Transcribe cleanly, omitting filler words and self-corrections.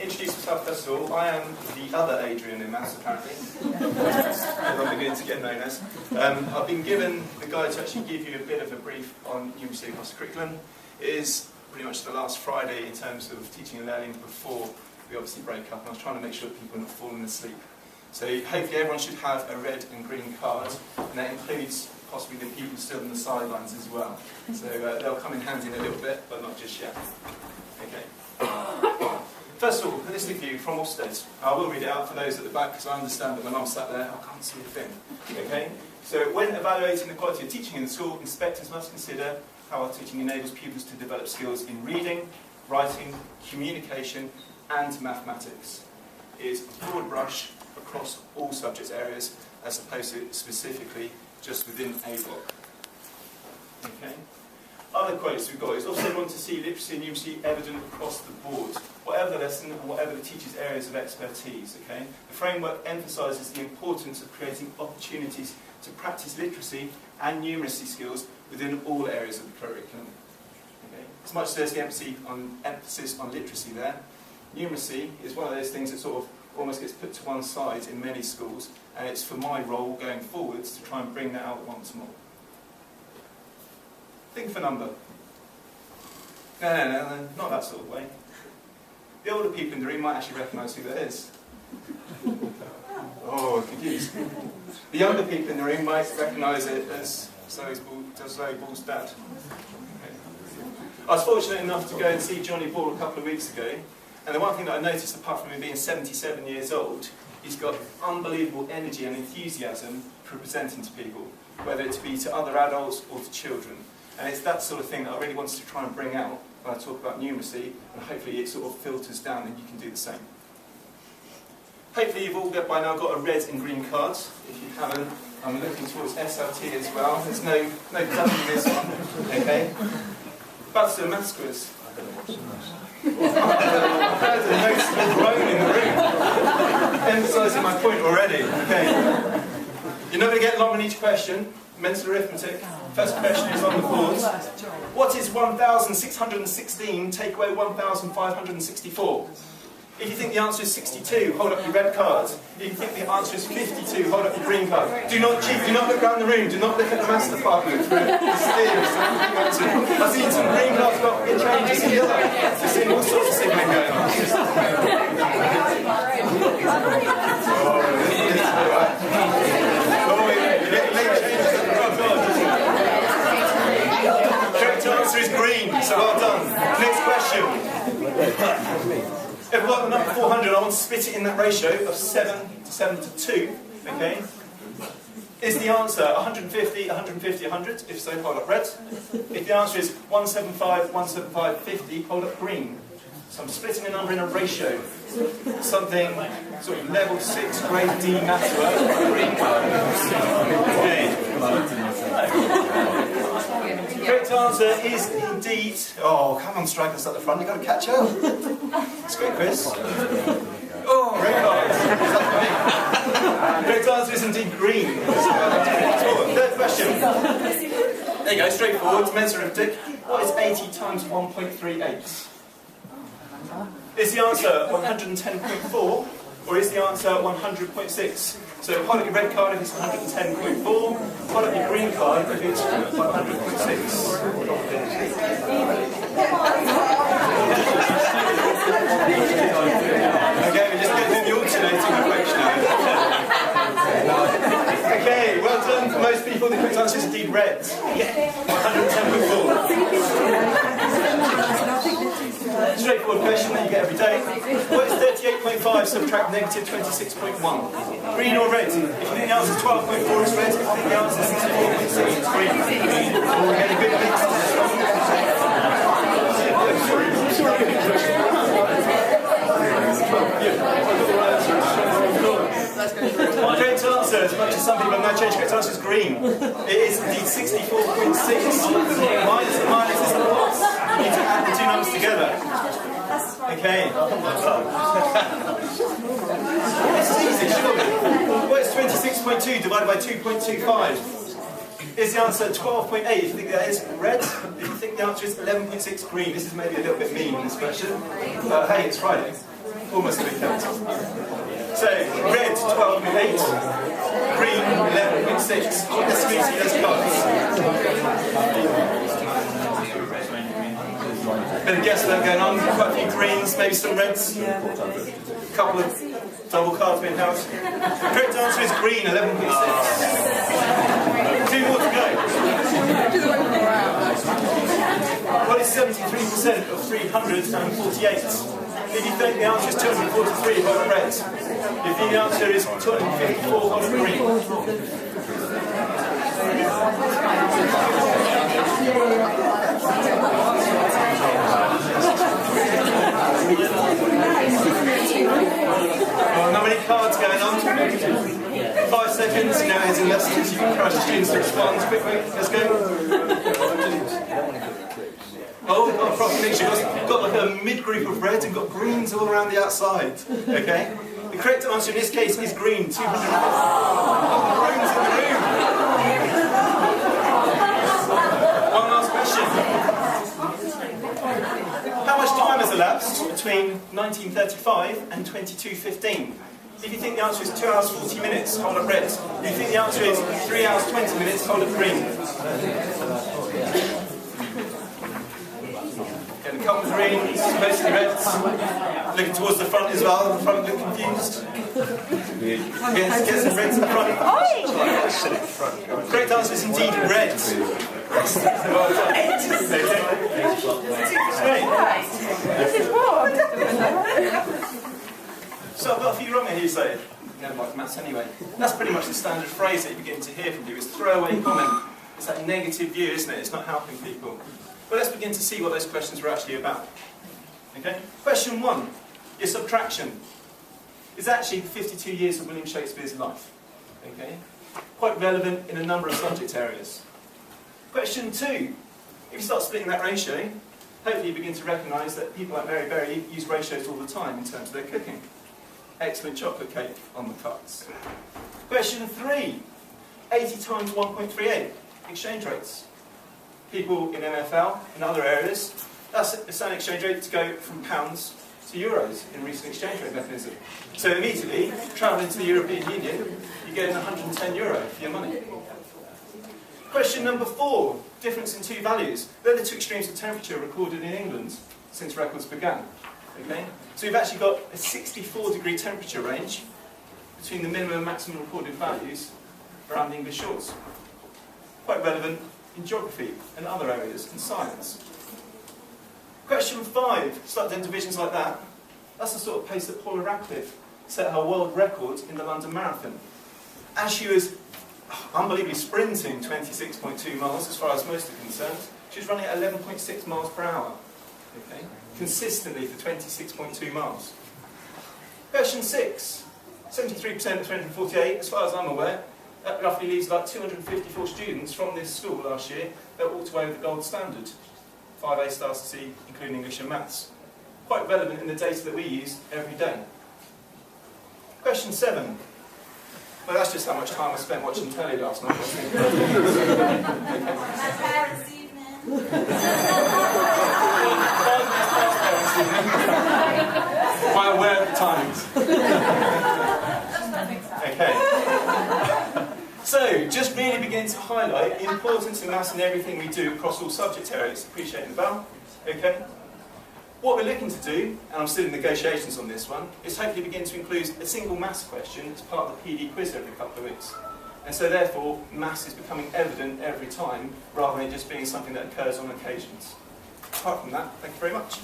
Introduce myself first of all. I am the other Adrian in maths, apparently. I'm beginning to get known as. I've been given the guide to actually give you a bit of a brief on numeracy across the curriculum. It is pretty much the last Friday in terms of teaching and learning before we obviously break up, and I was trying to make sure that people are not falling asleep. So hopefully everyone should have a red and green card, and that includes possibly the people still on the sidelines as well. So they'll come in handy in a little bit, but not just yet. Okay. First of all, a holistic view from Ofsted. I will read it out for those at the back because I understand that when I'm sat there, I can't see a thing. Okay. So when evaluating the quality of teaching in the school, inspectors must consider how our teaching enables pupils to develop skills in reading, writing, communication, and mathematics. It is a broad brush across all subject areas, as opposed to specifically just within a block. Okay. Other quotes we've got is also want to see literacy and numeracy evident across the board, whatever the lesson and whatever the teacher's areas of expertise. Okay. The framework emphasises the importance of creating opportunities to practice literacy and numeracy skills within all areas of the curriculum. Okay. As much as there's the emphasis on literacy there, numeracy is one of those things that sort of almost gets put to one side in many schools, and it's for my role going forwards to try and bring that out once more. Think of a number. No, not that sort of way. The older people in the room might actually recognise who that is. Oh, confused. The younger people in the room might recognise it as Zoe Ball's dad. Okay. I was fortunate enough to go and see Johnny Ball a couple of weeks ago, and the one thing that I noticed, apart from him being 77 years old, he's got unbelievable energy and enthusiasm for presenting to people, whether it be to other adults or to children. And it's that sort of thing that I really wanted to try and bring out when I talk about numeracy, and hopefully it sort of filters down and you can do the same. Hopefully you've all by now got a red and green card. If you haven't, I'm looking towards SLT as well. There's no ducking this one. Okay. About to do a maths quiz. I heard a noticeable groan in the room, emphasising my point already. Okay. You're not going to get long on each question. Mental arithmetic. First question is on the board. What is 1,616 take away 1,564? If you think the answer is 62, hold up your red card. If you think the answer is 52, hold up your green card. Do not cheat, do not look around the room, do not look at the maths department for mysterious answer. I've seen some green cards got changes in yellow. I've seen all sorts of signalling going on. Correct answer is green, so well done. Next question. If I've got the number 400, I want to split it in that ratio of 7 to 7 to 2. Okay? Is the answer 150, 150, 100? If so, hold up red. If the answer is 175, 175, 50, hold up green. So I'm splitting a number in a ratio. Something sort of level 6, grade D maths work. Green card. Okay. Correct answer is indeed... Oh, come on, strikers at the front, you've got to catch up. It's a great quiz. Oh, red card. Correct answer is indeed green. Third question. There you go, straightforward, mental arithmetic. What is 80 times 1.38? Is the answer 110.4 or is the answer 100.6? So hold up your red card if it's 110.4, hold up your green card if it's 100.6. Okay, we're just getting the alternating approach now. Okay, well done for most people. The correct answer is indeed red. 110.4. Straightforward question that you get every day. What is 38.5 subtract negative 26.1? Green or red? If you think the answer is 12.4, it's red. If you think the answer is 64.6, it's green. We're getting a big mix on this one. Correct answer, as much as some people have now changed, correct answer is green. It is indeed 64.6. Minus the minus is the plus. You need to add the two numbers together. Okay. This is easy, surely. What is 26.2 divided by 2.25? Is the answer 12.8 if you think that is red? If you think the answer is 11.6 green, this is maybe a little bit mean in this question. But hey, it's Friday. Almost a weekend. So, red 12.8, green 11.6. Let's see those cards. Bit of guesswork going on, quite a few greens, maybe some reds. A couple of double cards being held. The correct answer is green 11.6. 2 more to go. What is 73% of 348? If you think the answer is 243, hold up red. If you think the answer is 254, hold up green. Well, not many cards going on. 5 seconds, now heads in lessons. You can encourage the students to respond quickly. Let's go. Oh, got a proper mixture. Got like a mid-group of reds and got greens all around the outside. Okay? The correct answer in this case is green. 200. Oh, the rooms in the room. One last question. How much time has elapsed between 1935 and 22:15? If you think the answer is 2 hours 40 minutes, hold up red. If you think the answer is 3 hours 20 minutes, hold up green. Getting a couple of greens, mostly reds. Looking towards the front as well, the front look confused. Get some reds in the front. Correct answer is indeed red. Well done. So I've got a few wrong here, you say. Never like maths anyway. That's pretty much the standard phrase that you begin to hear from you, is throwaway comment. It's that negative view, isn't it? It's not helping people. But let's begin to see what those questions were actually about. Okay? Question 1, your subtraction. Is actually 52 years of William Shakespeare's life. Okay? Quite relevant in a number of subject areas. Question 2, if you start splitting that ratio, hopefully you begin to recognise that people like Mary Berry use ratios all the time in terms of their cooking. Excellent chocolate cake on the cards. Question 3, 80 times 1.38, exchange rates. People in MFL, in other areas, that's the same exchange rate to go from pounds to euros in recent exchange rate mechanism. So immediately, travelling to the European Union, you're getting €110 for your money. Question number 4, difference in 2 values. They're the 2 extremes of temperature recorded in England since records began. Okay? So we've actually got a 64-degree temperature range between the minimum and maximum recorded values around the English shores. Quite relevant in geography and other areas, in science. Question 5, start doing divisions like that. That's the sort of pace that Paula Radcliffe set her world record in the London Marathon. As she was unbelievably sprinting 26.2 miles, as far as most are concerned, she was running at 11.6 miles per hour. Okay? Consistently for 26.2 miles. Question 6, 73% of 348, as far as I'm aware, that roughly leaves about 254 students from this school last year that walked away with the gold standard. 5 A stars to C, including English and Maths. Quite relevant in the data that we use every day. Question 7. Well, that's just how much time I spent watching telly last night. Parents' evening. Quite aware of the times. Okay. So, just really begin to highlight the importance of maths in everything we do across all subject areas. Appreciate the bell. Okay. What we're looking to do, and I'm still in negotiations on this one, is hopefully begin to include a single maths question as part of the PD quiz every couple of weeks. And so therefore, maths is becoming evident every time, rather than it just being something that occurs on occasions. Apart from that, thank you very much.